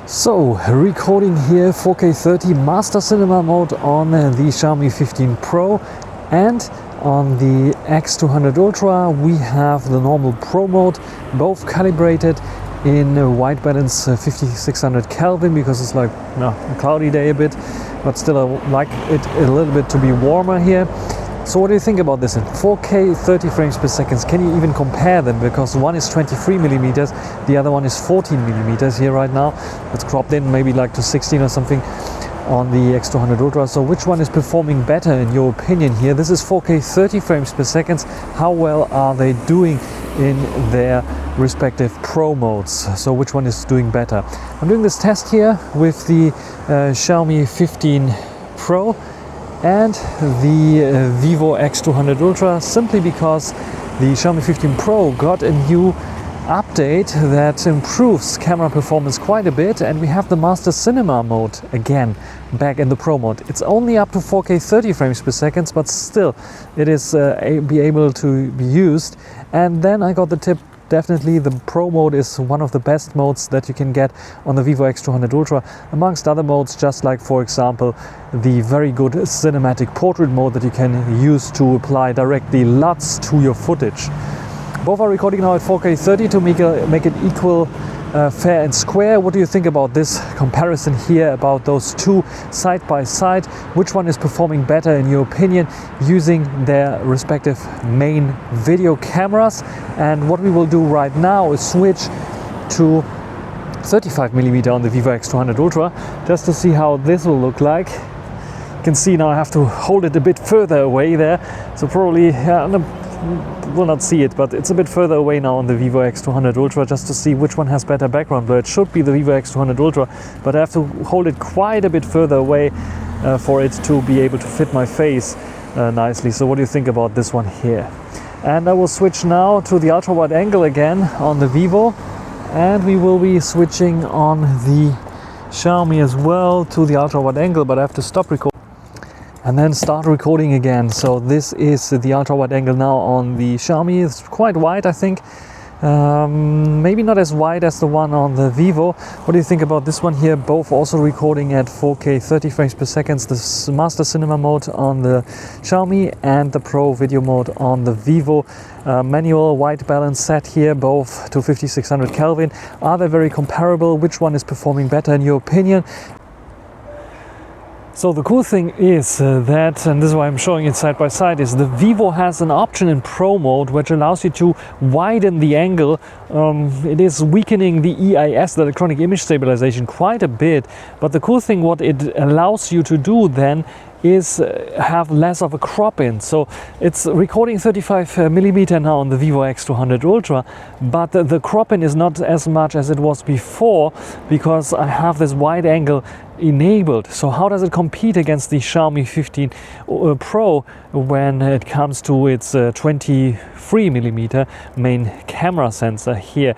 So, recording here 4K 30 Master Cinema mode on the Xiaomi 15 Pro, and on the X200 Ultra we have the normal Pro mode, both calibrated in white balance 5600 Kelvin, because it's like a cloudy day a bit, but still I like it a little bit to be warmer here. So what do you think about this in 4K 30 frames per second? Can you even compare them? Because one is 23 millimeters, the other one is 14 millimeters here right now. It's cropped in maybe like to 16 or something on the X200 Ultra. So which one is performing better in your opinion here? This is 4K 30 frames per second. How well are they doing in their respective Pro modes? So which one is doing better? I'm doing this test here with the Xiaomi 15 Pro and the Vivo X200 Ultra, simply because the Xiaomi 15 Pro got a new update that improves camera performance quite a bit, and we have the Master Cinema mode again back in the Pro mode. It's only up to 4K 30 frames per second, but still it is be able to be used. And then I got the tip, definitely the Pro mode is one of the best modes that you can get on the Vivo X200 Ultra, amongst other modes, just like for example the very good cinematic portrait mode that you can use to apply directly LUTs to your footage. Both are recording now at 4K 30 to make it equal, fair and square. What do you think about this comparison here, about those two side by side? Which one is performing better in your opinion, using their respective main video cameras? And what we will do right now is switch to 35mm on the Vivo X200 Ultra, just to see how this will look like. You can see now I have to hold it a bit further away there, so probably will not see it, but it's a bit further away now on the Vivo X200 Ultra, just to see which one has better background blur. It should be the Vivo X200 Ultra, but I have to hold it quite a bit further away for it to be able to fit my face nicely. So what do you think about this one here? And I will switch now to the ultra wide angle again on the Vivo, and we will be switching on the Xiaomi as well to the ultra wide angle, but I have to stop recording and then start recording again. So this is the ultra wide angle now on the Xiaomi. It's quite wide, I think. Maybe not as wide as the one on the Vivo. What do you think about this one here? Both also recording at 4K 30 frames per second. The Master Cinema mode on the Xiaomi and the Pro video mode on the Vivo. Manual white balance set here, both to 5600 Kelvin. Are they very comparable? Which one is performing better in your opinion? So the cool thing is that, and this is why I'm showing it side by side, is the Vivo has an option in Pro mode which allows you to widen the angle. It is weakening the EIS, the electronic image stabilization, quite a bit. But the cool thing what it allows you to do then is have less of a crop in. So it's recording 35mm now on the Vivo X200 Ultra, but the crop in is not as much as it was before, because I have this wide angle enabled. So how does it compete against the Xiaomi 15 Pro when it comes to its 23mm main camera sensor here?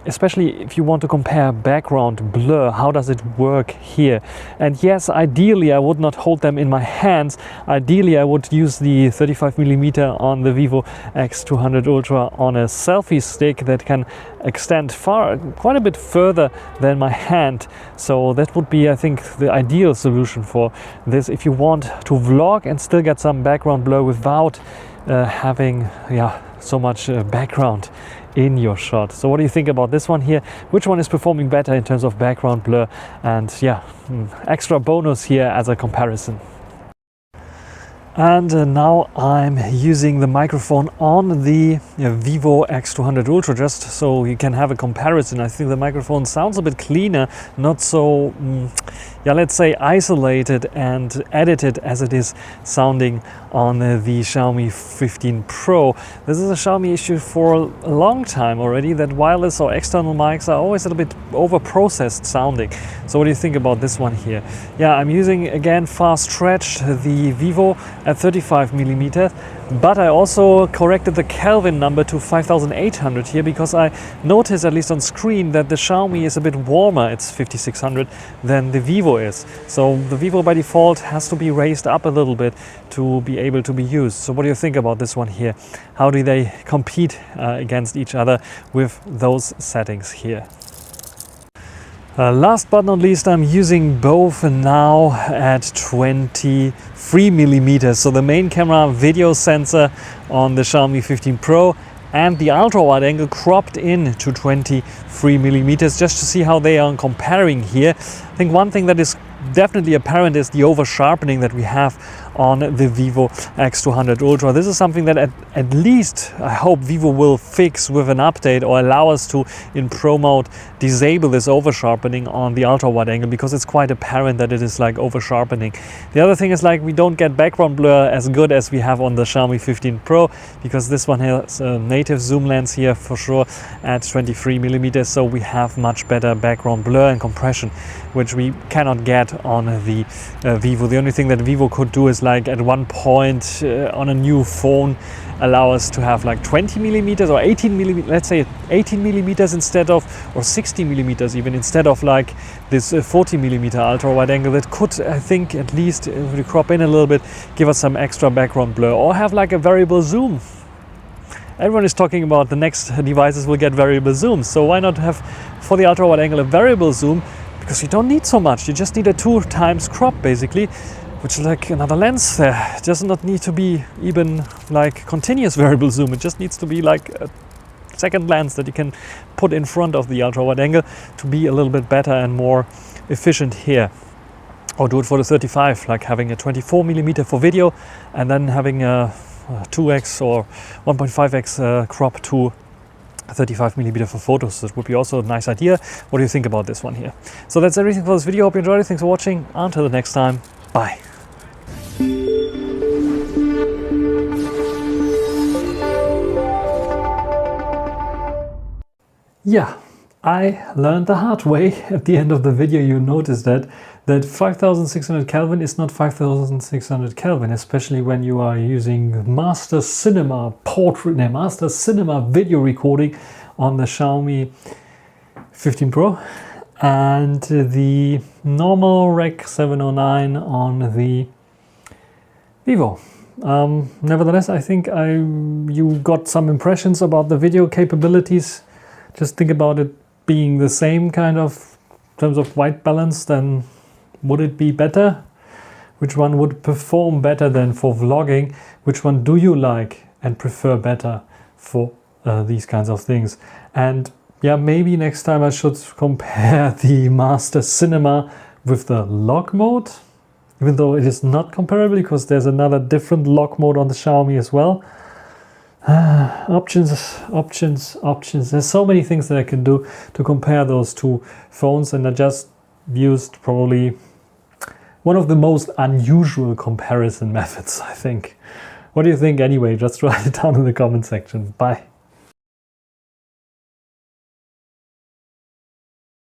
Especially if you want to compare background blur, how does it work here? And yes, ideally I would not hold them in my hands. Ideally I would use the 35mm on the Vivo X200 Ultra on a selfie stick that can extend quite a bit further than my hand. So that would be, I think, the ideal solution for this, if you want to vlog and still get some background blur without having so much background in your shot. So what do you think about this one here? Which one is performing better in terms of background blur? And extra bonus here as a comparison. And now I'm using the microphone on the Vivo X200 Ultra, just so you can have a comparison. I think the microphone sounds a bit cleaner, not so, let's say isolated and edited as it is sounding on the Xiaomi 15 Pro. This is a Xiaomi issue for a long time already, that wireless or external mics are always a little bit over-processed sounding. So what do you think about this one here? Yeah, I'm using again fast stretched the Vivo at 35mm, but I also corrected the Kelvin number to 5800 here, because I noticed, at least on screen, that the Xiaomi is a bit warmer, it's 5600, than the Vivo is. So the Vivo by default has to be raised up a little bit to be able to be used. So what do you think about this one here? How do they compete against each other with those settings here? Last but not least, I'm using both now at 23 millimeters. So the main camera video sensor on the Xiaomi 15 Pro and the ultra wide angle cropped in to 23 millimeters, just to see how they are comparing here. I think one thing that is definitely apparent is the over sharpening that we have on the Vivo X200 Ultra. This is something that at least I hope Vivo will fix with an update, or allow us to, in Pro mode, disable this over sharpening on the ultra wide angle, because it's quite apparent that it is like over sharpening. The other thing is, like, we don't get background blur as good as we have on the Xiaomi 15 Pro, because this one has a native zoom lens here for sure at 23 millimeters, so we have much better background blur and compression, which we cannot get on the Vivo. The only thing that Vivo could do is, like, at one point on a new phone, allow us to have like 20 millimeters or 18 millimeters, let's say 18 millimeters instead of, or 60 millimeters even, instead of like this 40 millimeter ultra wide angle. That could, I think, at least if we crop in a little bit, give us some extra background blur, or have like a variable zoom. Everyone is talking about the next devices will get variable zoom, so why not have for the ultra wide angle a variable zoom? Because you don't need so much, you just need a 2x crop basically, which is like another lens there. It does not need to be even like continuous variable zoom, it just needs to be like a second lens that you can put in front of the ultra wide angle to be a little bit better and more efficient here. Or do it for the 35, like having a 24 millimeter for video and then having a 2x or 1.5x crop to 35 millimeter for photos. That would be also a nice idea. What do you think about this one here? So that's everything for this video. Hope you enjoyed it. Thanks for watching. Until the next time. Bye. Yeah, I learned the hard way. At the end of the video you noticed that 5600 Kelvin is not 5600 Kelvin, especially when you are using master cinema video recording on the Xiaomi 15 Pro and the normal Rec 709 on the Vivo. Nevertheless, I think you got some impressions about the video capabilities. Just think about it being the same kind of in terms of white balance, then would it be better? Which one would perform better than for vlogging? Which one do you like and prefer better for these kinds of things? And yeah, maybe next time I should compare the Master Cinema with the log mode, even though it is not comparable because there's another different log mode on the Xiaomi as well. Options. There's so many things that I can do to compare those two phones, and I just used probably one of the most unusual comparison methods, I think. What do you think anyway? Just write it down in the comment section. Bye.